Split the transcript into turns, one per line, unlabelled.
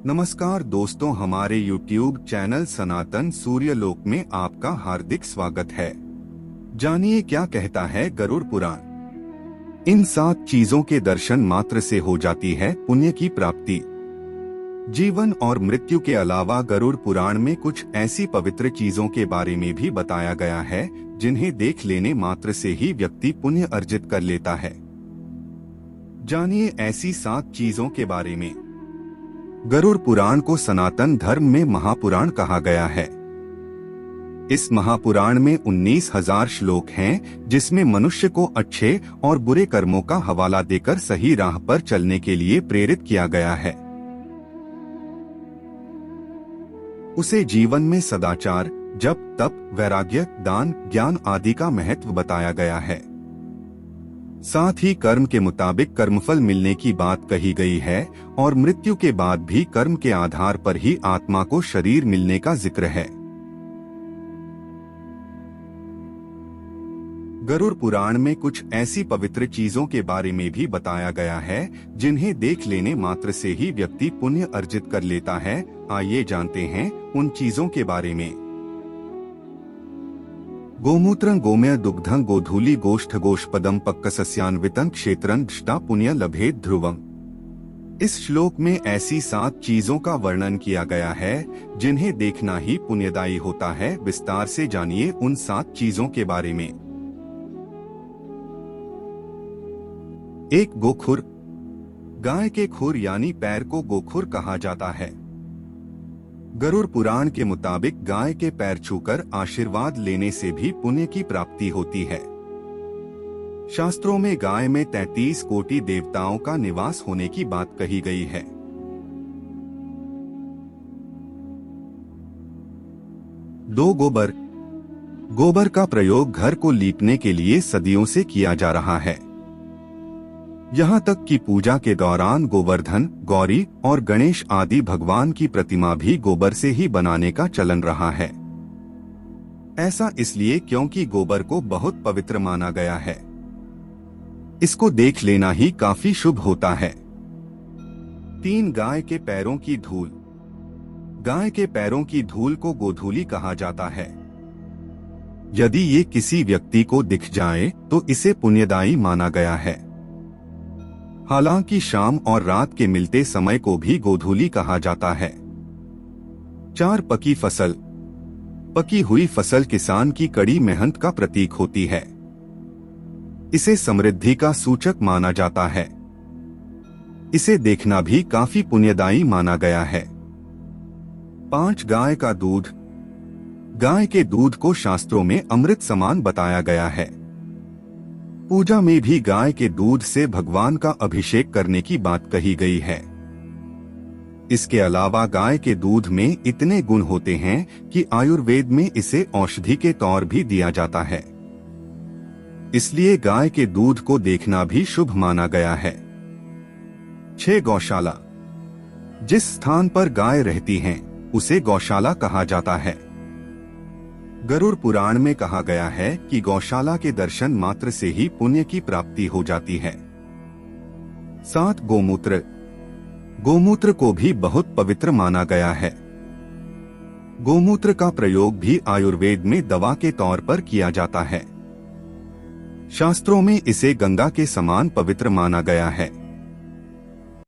नमस्कार दोस्तों, हमारे YouTube चैनल सनातन सूर्यलोक में आपका हार्दिक स्वागत है। जानिए क्या कहता है गरुड़ पुराण। इन 7 चीजों के दर्शन मात्र से हो जाती है पुण्य की प्राप्ति। जीवन और मृत्यु के अलावा गरुड़ पुराण में कुछ ऐसी पवित्र चीजों के बारे में भी बताया गया है जिन्हें देख लेने मात्र से ही व्यक्ति पुण्य अर्जित कर लेता है। जानिए ऐसी 7 चीजों के बारे में। गरुड़ पुराण को सनातन धर्म में महापुराण कहा गया है। इस महापुराण में 19,000 श्लोक हैं, जिसमें मनुष्य को अच्छे और बुरे कर्मों का हवाला देकर सही राह पर चलने के लिए प्रेरित किया गया है। उसे जीवन में सदाचार, जप, तप, वैराग्य, दान, ज्ञान आदि का महत्व बताया गया है। साथ ही कर्म के मुताबिक कर्मफल मिलने की बात कही गई है और मृत्यु के बाद भी कर्म के आधार पर ही आत्मा को शरीर मिलने का जिक्र है। गरुड़ पुराण में कुछ ऐसी पवित्र चीजों के बारे में भी बताया गया है जिन्हें देख लेने मात्र से ही व्यक्ति पुण्य अर्जित कर लेता है। आइए जानते हैं उन चीजों के बारे में। गोमूत्रं गोमय दुग्धं गोधूली गोष्ठ गोष्पदम पक्कसस्यान्वितं क्षेत्रं दृष्टा पुण्य लभेत ध्रुवम्। इस श्लोक में ऐसी 7 चीजों का वर्णन किया गया है जिन्हें देखना ही पुण्यदायी होता है। विस्तार से जानिए उन 7 चीजों के बारे में। 1. गोखुर। गाय के खुर यानी पैर को गोखुर कहा जाता है। गरुड़ पुराण के मुताबिक गाय के पैर छूकर आशीर्वाद लेने से भी पुण्य की प्राप्ति होती है। शास्त्रों में गाय में 33 कोटि देवताओं का निवास होने की बात कही गई है। 2. गोबर। गोबर का प्रयोग घर को लीपने के लिए सदियों से किया जा रहा है। यहाँ तक कि पूजा के दौरान गोवर्धन, गौरी और गणेश आदि भगवान की प्रतिमा भी गोबर से ही बनाने का चलन रहा है। ऐसा इसलिए क्योंकि गोबर को बहुत पवित्र माना गया है। इसको देख लेना ही काफी शुभ होता है। 3. गाय के पैरों की धूल। गाय के पैरों की धूल को गोधूली कहा जाता है। यदि ये किसी व्यक्ति को दिख जाए तो इसे पुण्यदायी माना गया है। हालांकि शाम और रात के मिलते समय को भी गोधूली कहा जाता है। 4. पकी फसल। पकी हुई फसल किसान की कड़ी मेहनत का प्रतीक होती है। इसे समृद्धि का सूचक माना जाता है। इसे देखना भी काफी पुण्यदायी माना गया है। 5. गाय का दूध। गाय के दूध को शास्त्रों में अमृत समान बताया गया है। पूजा में भी गाय के दूध से भगवान का अभिषेक करने की बात कही गई है। इसके अलावा गाय के दूध में इतने गुण होते हैं कि आयुर्वेद में इसे औषधि के तौर भी दिया जाता है। इसलिए गाय के दूध को देखना भी शुभ माना गया है। 6. गौशाला। जिस स्थान पर गाय रहती हैं, उसे गौशाला कहा जाता है। गरुड़ पुराण में कहा गया है कि गौशाला के दर्शन मात्र से ही पुण्य की प्राप्ति हो जाती है। 7. गोमूत्र। गोमूत्र को भी बहुत पवित्र माना गया है। गोमूत्र का प्रयोग भी आयुर्वेद में दवा के तौर पर किया जाता है। शास्त्रों में इसे गंगा के समान पवित्र माना गया है।